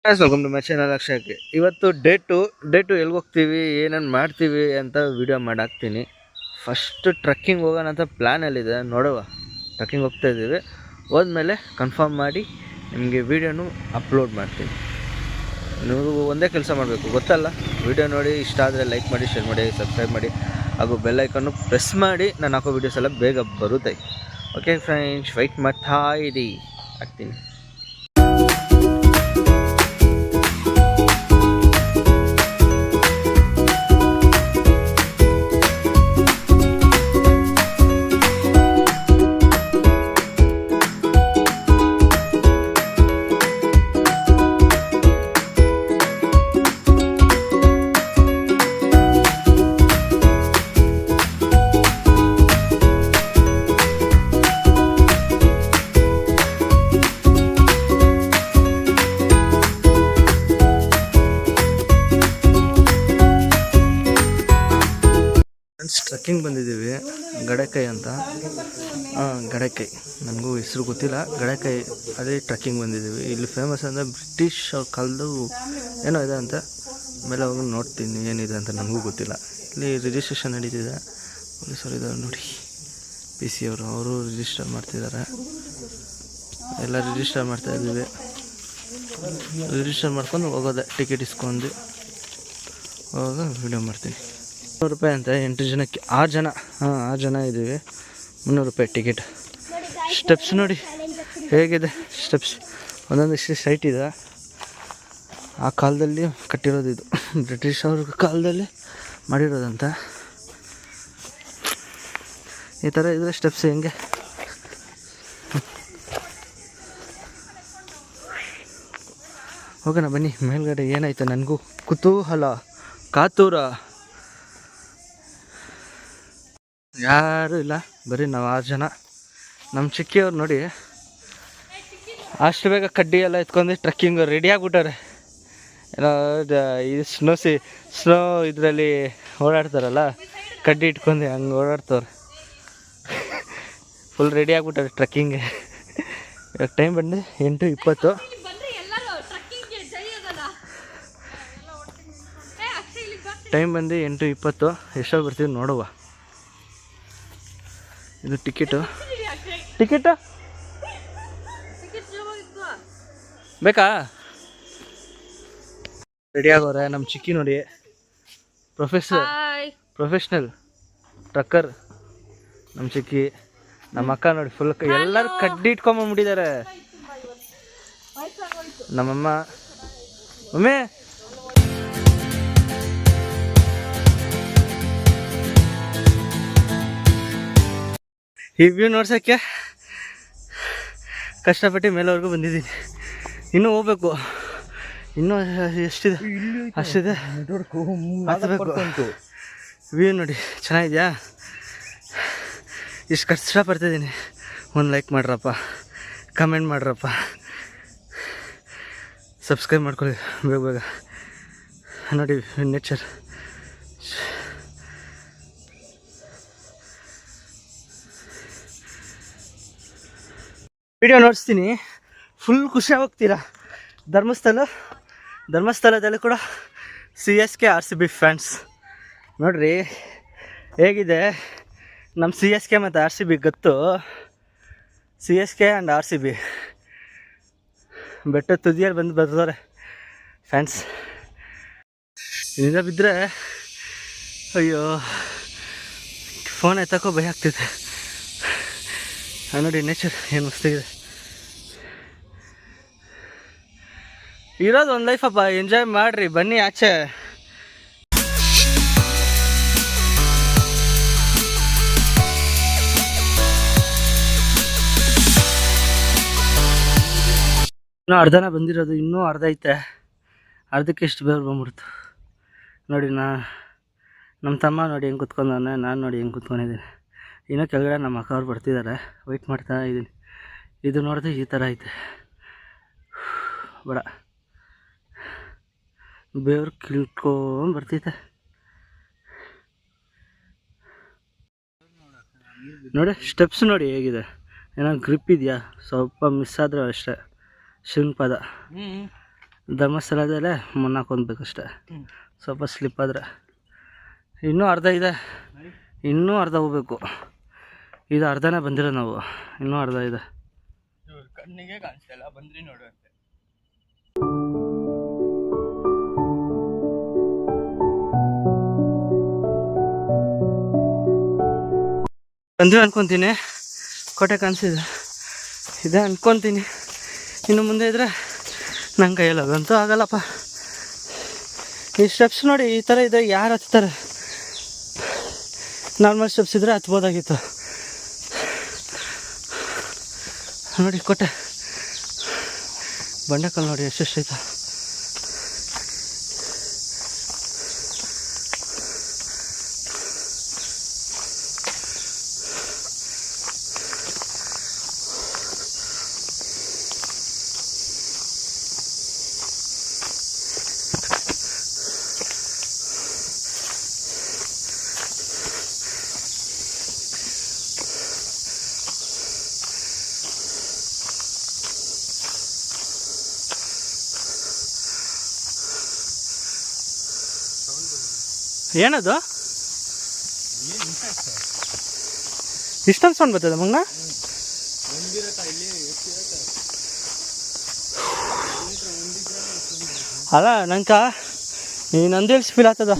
Welcome to my channel ಅಕ್ಷಯಕ್ಕೆ. ಇವತ್ತು day to ಎಲ್ಲಿಗೆ ಹೋಗ್ತೀವಿ, ಏನೇನು ಮಾಡ್ತೀವಿ ಅಂತ ವಿಡಿಯೋ ಮಾಡಾಕ್ತೀನಿ. ಫಸ್ಟ್ ಟ್ರಕ್ಕಿಂಗ್ ಹೋಗೋಣ ಅಂತ ಪ್ಲ್ಯಾನಲ್ಲಿದೆ, ನೋಡುವ. ಟ್ರಕ್ಕಿಂಗ್ ಹೋಗ್ತಾ ಇದ್ದೀವಿ, ಹೋದ್ಮೇಲೆ ಕನ್ಫರ್ಮ್ ಮಾಡಿ ನಿಮಗೆ ವೀಡಿಯೋನು ಅಪ್ಲೋಡ್ ಮಾಡ್ತೀನಿ. ನೀವು ಒಂದೇ ಕೆಲಸ ಮಾಡಬೇಕು, ಗೊತ್ತಲ್ಲ, ವೀಡಿಯೋ ನೋಡಿ ಇಷ್ಟ ಆದರೆ ಲೈಕ್ ಮಾಡಿ, ಶೇರ್ ಮಾಡಿ, ಸಬ್ಸ್ಕ್ರೈಬ್ ಮಾಡಿ, ಹಾಗೂ ಬೆಲ್ ಐಕನ್ನು ಪ್ರೆಸ್ ಮಾಡಿ ನಾನು ಹಾಕೋ ವೀಡಿಯೋಸ್ ಎಲ್ಲ ಬೇಗ ಬರುತ್ತೆ. ಓಕೆ ಫ್ರೆಂಡ್ಸ್, ವೆಯ್ಟ್ ಮಾಡ್ತಾ ಇರಿ, ಆಗ್ತೀನಿ. ಟ್ರಕ್ಕಿಂಗ್ ಬಂದಿದ್ದೀವಿ, ಗಡಕಾಯಿ ಅಂತ. ಗಡಕಾಯಿ ನನಗೂ ಹೆಸರು ಗೊತ್ತಿಲ್ಲ, ಗಡಕಾಯಿ ಅದೇ ಟ್ರಕ್ಕಿಂಗ್ ಬಂದಿದ್ದೀವಿ. ಇಲ್ಲಿ ಫೇಮಸ್ ಅಂದರೆ ಬ್ರಿಟಿಷ್ ಅವ್ರ ಕಾಲದ್ದು ಏನೋ ಇದೆ ಅಂತ. ಆಮೇಲೆ ಹೋಗಿ ನೋಡ್ತೀನಿ ಏನಿದೆ ಅಂತ, ನನಗೂ ಗೊತ್ತಿಲ್ಲ. ಇಲ್ಲಿ ರಿಜಿಸ್ಟ್ರೇಷನ್ ನಡೀತಿದೆ, ಪೊಲೀಸರು ಇದ್ದಾರೆ ನೋಡಿ, PC ಅವರು ರಿಜಿಸ್ಟರ್ ಮಾಡ್ತಿದ್ದಾರೆ. ಎಲ್ಲ ರಿಜಿಸ್ಟರ್ ಮಾಡ್ತಾಯಿದ್ದೀವಿ. ರಿಜಿಸ್ಟರ್ ಮಾಡ್ಕೊಂಡು ಹೋಗೋದೆ, ಟಿಕೆಟ್ ಇಸ್ಕೊಂಡು ಹೋಗ ವಿಡಿಯೋ ಮಾಡ್ತೀನಿ. 300 ರೂಪಾಯಿ ಅಂತ, 8 ಜನಕ್ಕೆ, 6 ಜನ ಇದ್ದೀವಿ. 300 ರೂಪಾಯಿ ಟಿಕೆಟ್. ಸ್ಟೆಪ್ಸ್ ನೋಡಿ ಹೇಗಿದೆ, ಸ್ಟೆಪ್ಸ್ ಒಂದೊಂದು ಇಷ್ಟು ಸೈಟ್ ಇದೆ. ಆ ಕಾಲದಲ್ಲಿ ಕಟ್ಟಿರೋದು, ಇದು ಬ್ರಿಟಿಷ್ ಅವ್ರ ಕಾಲದಲ್ಲಿ ಮಾಡಿರೋದಂತ. ಈ ಥರ ಇದ್ರೆ ಸ್ಟೆಪ್ಸ್ ಹೆಂಗೆ. ಹೋಗೋಣ ಬನ್ನಿ ಮೇಲ್ಗಡೆ. ಏನಾಯ್ತು ನನಗೂ ಕುತೂಹಲ, ಕಾತುರ. ಯಾರೂ ಇಲ್ಲ, ಬರೀ ನಾವು 6 ಜನ. ನಮ್ಮ ಚಿಕ್ಕಿಯವ್ರು ನೋಡಿ ಅಷ್ಟು ಬೇಗ ಕಡ್ಡಿ ಎಲ್ಲ ಎತ್ಕೊಂಡು ಟ್ರಕ್ಕಿಂಗ್ ರೆಡಿ ಆಗ್ಬಿಟ್ಟಾರೆ. ಏನೋ ಇದು ಸ್ನೋ ಇದರಲ್ಲಿ ಓಡಾಡ್ತಾರಲ್ಲ, ಕಡ್ಡಿ ಇಟ್ಕೊಂಡು ಹಂಗೆ ಓಡಾಡ್ತವ್ರೆ. Full ready ಆಗ್ಬಿಟ್ಟಾರೆ ಟ್ರಕ್ಕಿಂಗ್ಗೆ. ಇವಾಗ ಟೈಮ್ ಬಂದು 8:20. ಟೈಮ್ ಬಂದು 8:20. ಎಷ್ಟೋ ಬರ್ತೀವಿ ನೋಡುವ. ಇದು ಟಿಕೆಟು ಬೇಕಾ? ರೆಡಿ ಆಗೋರೆ ನಮ್ಮ ಚಿಕ್ಕಿ ನೋಡಿ, ಪ್ರೊಫೆಷ್ನಲ್ ಟ್ರಕ್ಕರ್ ನಮ್ಮ ಚಿಕ್ಕಿ. ನಮ್ಮ ಅಕ್ಕ ನೋಡಿ ಫುಲ್ ಎಲ್ಲರೂ ಕಡ್ಡಿ ಇಟ್ಕೊಂಬಂದ್ಬಿಟ್ಟಿದ್ದಾರೆ. ನಮ್ಮಮ್ಮ ಒಮ್ಮೆ ಈ ವ್ಯೂ ನೋಡ್ಸೋಕ್ಕೆ ಕಷ್ಟಪಟ್ಟು ಮೇಲವರೆಗೂ ಬಂದಿದ್ದೀನಿ. ಇನ್ನೂ ಹೋಗ್ಬೇಕು, ಇನ್ನೂ ಎಷ್ಟಿದೆ ಅಷ್ಟಿದೆ, ಹತ್ತಬೇಕು. ವ್ಯೂ ನೋಡಿ ಚೆನ್ನಾಗಿದೆಯಾ? ಇಷ್ಟು ಕಷ್ಟಪಡ್ತಿದ್ದೀನಿ. ಒಂದು ಲೈಕ್ ಮಾಡ್ರಪ್ಪ, ಕಮೆಂಟ್ ಮಾಡ್ರಪ್ಪ, ಸಬ್ಸ್ಕ್ರೈಬ್ ಮಾಡ್ಕೊಳ್ಳಿ ಬೇಗ ಬೇಗ. ನೋಡಿ ನೇಚರ್. ವಿಡಿಯೋ ನೋಡಿಸ್ತೀನಿ, ಫುಲ್ ಖುಷಿಯಾಗಿ ಹೋಗ್ತೀರಾ. ಧರ್ಮಸ್ಥಳದಲ್ಲಿ ಕೂಡ CSK RCB ಫ್ಯಾನ್ಸ್ ನೋಡ್ರಿ ಹೇಗಿದೆ. ನಮ್ಮ CSK ಮತ್ತು RCB ಗೊತ್ತು. CSK ಆ್ಯಂಡ್ RCB ಬೆಟ್ಟ ತುದಿಯಲ್ಲಿ ಬಂದು ಬರ್ತಾರೆ ಫ್ಯಾನ್ಸ್. ಇದರಿಂದ ಬಿದ್ದರೆ ಅಯ್ಯೋ ಫೋನ್ ಎತ್ತಕ್ಕೋ ಭಯ ಆಗ್ತಿದೆ. ನೋಡಿ ನೇಚರ್ ಏನು ಮಸ್ತಿದೆ. ಇರೋದು ಒಂದು ಲೈಫಪ್ಪ, ಎಂಜಾಯ್ ಮಾಡಿರಿ, ಬನ್ನಿ ಆಚೆ. ಇನ್ನೂ ಅರ್ಧನ ಬಂದಿರೋದು, ಇನ್ನೂ ಅರ್ಧ ಐತೆ. ಅರ್ಧಕ್ಕೆ ಎಷ್ಟು ಬೇರೆ ಬಂದ್ಬಿಡ್ತು ನೋಡಿ. ನಮ್ಮ ತಮ್ಮ ನೋಡಿ ಹೆಂಗೆ ಕೂತ್ಕೊಂಡವನೆ, ನಾನು ನೋಡಿ ಹೆಂಗೆ ಕೂತ್ಕೊಂಡಿದ್ದೀನಿ. ಇನ್ನೂ ಕೆಳಗಡೆ ನಮ್ಮ ಅಕ್ಕ ಅವ್ರು ಬರ್ತಿದ್ದಾರೆ, ವೆಯ್ಟ್ ಮಾಡ್ತಾ ಇದ್ದೀನಿ. ಇದು ನೋಡಿದ್ರೆ ಈ ಥರ ಐತೆ, ಬೇಡ ಬೇವ್ರು ಕಿಳ್ಕೊಂಡು ಬರ್ತೈತೆ. ನೋಡಿ ಸ್ಟೆಪ್ಸ್ ನೋಡಿ ಹೇಗಿದೆ, ಏನೋ ಗ್ರಿಪ್ ಇದೆಯಾ, ಸ್ವಲ್ಪ ಮಿಸ್ ಆದರೆ ಅಷ್ಟೇ. ಶ್ರೀಪಾದ ಧರ್ಮಸ್ಥಳದಲ್ಲೇ ಮೊನ್ನಾಕೊಂಡ್ಬೇಕಷ್ಟೆ, ಸ್ವಲ್ಪ ಸ್ಲಿಪ್ ಆದರೆ. ಇನ್ನೂ ಅರ್ಧ ಇದೆ, ಇನ್ನೂ ಅರ್ಧ ಹೋಗ್ಬೇಕು. ಇದು ಅರ್ಧನೇ ಬಂದಿರೋ ನಾವು, ಇನ್ನೂ ಅರ್ಧ ಇದೆ. ಕಣ್ಣಿಗೆ ಕಾಣಿಸ್ತಿಲ್ಲ, ಬಂದ್ರಿ ನೋಡುವಂತೆ. ಬಂದ್ವಿ ಅನ್ಕೊತೀನಿ, ಕೋಟೆ ಕಾಣಿಸಿದೆ ಇದೆ ಅನ್ಕೊತೀನಿ. ಇನ್ನು ಮುಂದೆ ಇದ್ರೆ ನಂಗೆ ಕೈಯಲ್ಲಿ ಅದಂತೂ ಆಗಲ್ಲಪ್ಪ. ಈ ಸ್ಟೆಪ್ಸ್ ನೋಡಿ ಈ ಥರ ಇದೆ, ಯಾರು ಹತ್ತಾರೆ? ನಾರ್ಮಲ್ ಸ್ಟೆಪ್ಸ್ ಇದ್ದರೆ ಹತ್ಬೋದಾಗಿತ್ತು. ನೋಡಿ ಕೋಟೆ ಬಂಡೆಕಲ್ಲು ನೋಡಿ ಎಷ್ಟೆಷ್ಟೈತೆ. ಏನದು ಇಷ್ಟೊಂದು ಸೌಂಡ್ ಬರ್ತದೆ ಮಂಗ? ಅಲ್ಲ ನಂಕ ಈ ನಂದಿ ಫೀಲ್ ಆಗ್ತದ.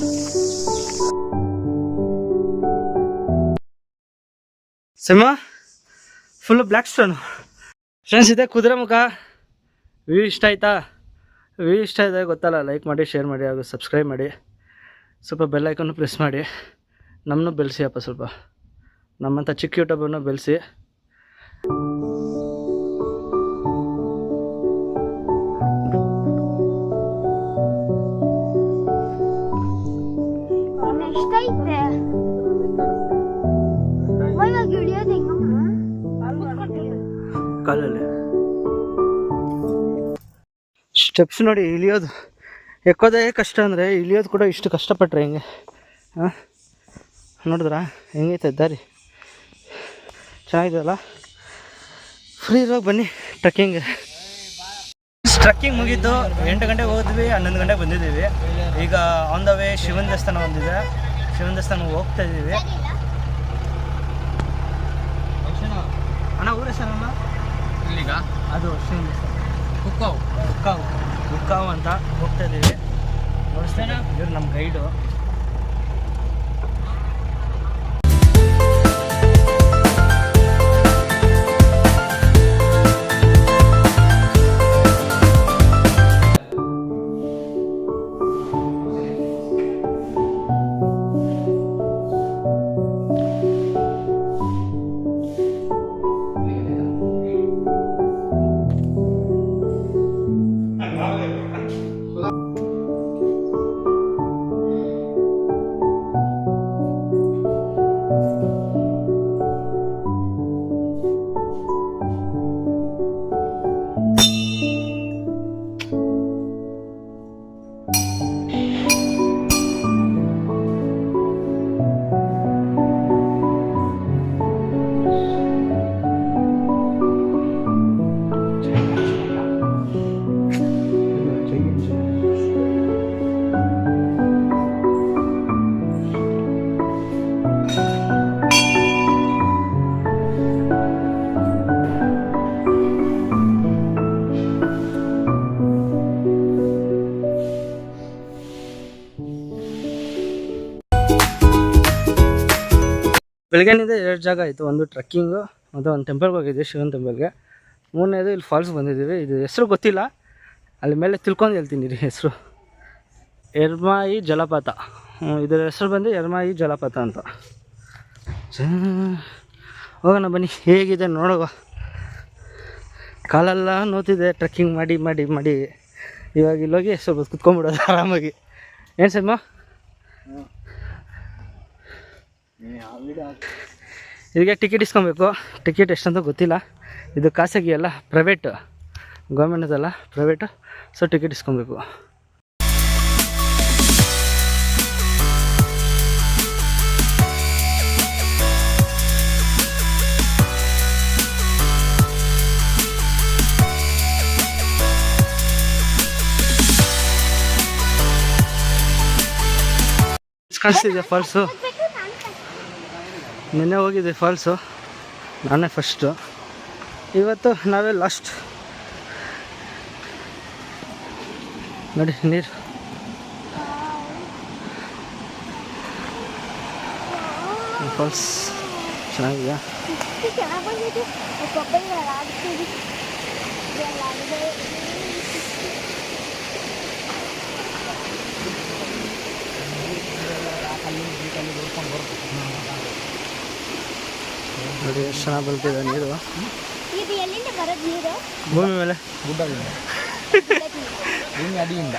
ಸಿಂಹ ಫುಲ್ಲು ಬ್ಲ್ಯಾಕ್ ಸ್ಟೋನು ಫ್ರೆಂಡ್ಸ್. ಇದೆ ಕುದುರೆಮುಖ. ವ್ಯೂ ಇಷ್ಟ ಆಯ್ತಾ? ವ್ಯೂ ಇಷ್ಟ ಇದೆ ಗೊತ್ತಲ್ಲ, ಲೈಕ್ ಮಾಡಿ, ಶೇರ್ ಮಾಡಿ ಹಾಗೂ ಸಬ್ಸ್ಕ್ರೈಬ್ ಮಾಡಿ. ಸ್ವಲ್ಪ ಬೆಲ್ ಐಕನ್ನು ಪ್ರೆಸ್ ಮಾಡಿ. ನಮ್ಮನ್ನು ಬೆಳೆಸಿ ಅಪ್ಪ, ಸ್ವಲ್ಪ ನಮ್ಮಂಥ ಚಿಕ್ಕ ಯೂಟ್ಯೂಬನ್ನು ಬೆಳೆಸಿ. ಕಾಲಲ್ಲಿ ಸ್ಟೆಪ್ಸ್ ನೋಡಿ, ಇಳಿಯೋದು ಎಕ್ಕೋದೇ ಕಷ್ಟ ಅಂದರೆ ಇಳಿಯೋದು ಕೂಡ ಇಷ್ಟು ಕಷ್ಟಪಟ್ಟರೆ ಹೆಂಗೆ? ಹಾಂ ನೋಡಿದ್ರಾ ಹೆಂಗೈತೆ ದಾರಿ? ಚೆನ್ನಾಗಿದೆಯಲ್ಲ. ಫ್ರೀ ಇರುವಾಗ ಬನ್ನಿ ಟ್ರಕ್ಕಿಂಗ್. ಟ್ರಕ್ಕಿಂಗ್ ಮುಗೀತು, 8 ಗಂಟೆಗೆ ಹೋದ್ವಿ, 11 ಗಂಟೆಗೆ ಬಂದಿದ್ದೀವಿ. ಈಗ ಆನ್ ದ ವೇ ಶಿವನ ದೇವಸ್ಥಾನ ಒಂದಿದೆ, ಶಿವನ ದೇವಸ್ಥಾನಕ್ಕೆ ಹೋಗ್ತಾ ಇದ್ದೀವಿ. ಅಣ್ಣ ಊರ ಹೆಸರಣ್ಣ ಇಲ್ಲಿಗ? ಅದು ಶಿವನ ದೇವಸ್ಥಾನ ಹುಕ್ಕಾವು ಅಂತ ಹೋಗ್ತಾ ಇದ್ದೀವಿ. ನೋಡಿಸ್ತೇನೆ, ಇವ್ರು ನಮ್ಮ ಗೈಡು. ಬೆಳಗ್ಗೆನಿಂದ 2 ಜಾಗ ಆಯಿತು. ಒಂದು ಟ್ರಕ್ಕಿಂಗು ಮತ್ತು ಒಂದು ಟೆಂಪಲ್ಗೆ ಹೋಗಿದ್ವಿ, ಶಿವನ ಟೆಂಪಲ್ಗೆ. 3ನೇದು ಇಲ್ಲಿ ಫಾಲ್ಸ್ ಬಂದಿದ್ದೀವಿ. ಇದು ಹೆಸರು ಗೊತ್ತಿಲ್ಲ, ಅಲ್ಲಿ ಮೇಲೆ ತಿಳ್ಕೊಂಡು ಹೇಳ್ತೀನಿ ರೀ ಹೆಸರು. ಎರ್ಮಾಯಿ ಜಲಪಾತ, ಇದರ ಹೆಸರು ಬಂದು ಎರ್ಮಾಯಿ ಜಲಪಾತ ಅಂತ. ಹೋಗೋಣ ಬನ್ನಿ, ಹೇಗಿದೆ ನೋಡುವ. ಕಾಲೆಲ್ಲ ನೋತಿದೆ ಟ್ರಕ್ಕಿಂಗ್ ಮಾಡಿ ಮಾಡಿ ಮಾಡಿ. ಇವಾಗ ಇಲ್ಲೋಗಿ ಸ್ವಲ್ಪ ಕುತ್ಕೊಂಡ್ಬಿಡೋದು ಆರಾಮಾಗಿ. ಏನು ಸಮ್ಮ? ಇದಕ್ಕೆ ಟಿಕೆಟ್ ಇಸ್ಕೊಬೇಕು. ಟಿಕೆಟ್ ಎಷ್ಟಂತ ಗೊತ್ತಿಲ್ಲ, ಇದು ಖಾಸಗಿ ಅಲ್ಲ, ಪ್ರೈವೇಟು, ಗೌರ್ಮೆಂಟದಲ್ಲ, ಪ್ರೈವೇಟು. ಸೊ ಟಿಕೆಟ್ ಇಸ್ಕೊಬೇಕು. ಕಾಣಿಸ್ತಿದೆ ಫಾಲ್ಸು. ನಿನ್ನೆ ಹೋಗಿದ್ದೆ ಫಾಲ್ಸು, ನಾನೇ ಫಸ್ಟು, ಇವತ್ತು ನಾವೇ ಲಾಸ್ಟ್. ನೋಡಿ ನೀರು ಫಾಲ್ಸ್ ಚೆನ್ನಾಗಿದೆಯಾ? ನೋಡಿ ಎಷ್ಟು ಚೆನ್ನಾಗಿ ಬರುತ್ತಿದೆ ನೀರು. ಭೂಮಿ ಮೇಲೆ ಭೂಮಿ ಅಡಿಯಿಂದ.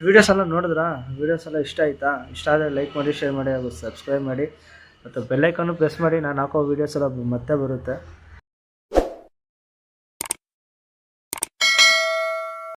ವಿಡಿಯೋಸ್ ಎಲ್ಲ ನೋಡಿದ್ರಾ? ವಿಡಿಯೋಸ್ ಎಲ್ಲ ಇಷ್ಟ ಆಯಿತಾ? ಇಷ್ಟ ಆದರೆ ಲೈಕ್ ಮಾಡಿ, ಶೇರ್ ಮಾಡಿ ಹಾಗೂ ಸಬ್ಸ್ಕ್ರೈಬ್ ಮಾಡಿ ಮತ್ತು ಬೆಲ್ಲೈಕನ್ನು ಪ್ರೆಸ್ ಮಾಡಿ. ನಾನು ಹಾಕೋ ವೀಡಿಯೋಸ್ ಎಲ್ಲ ಮತ್ತೆ ಬರುತ್ತೆ.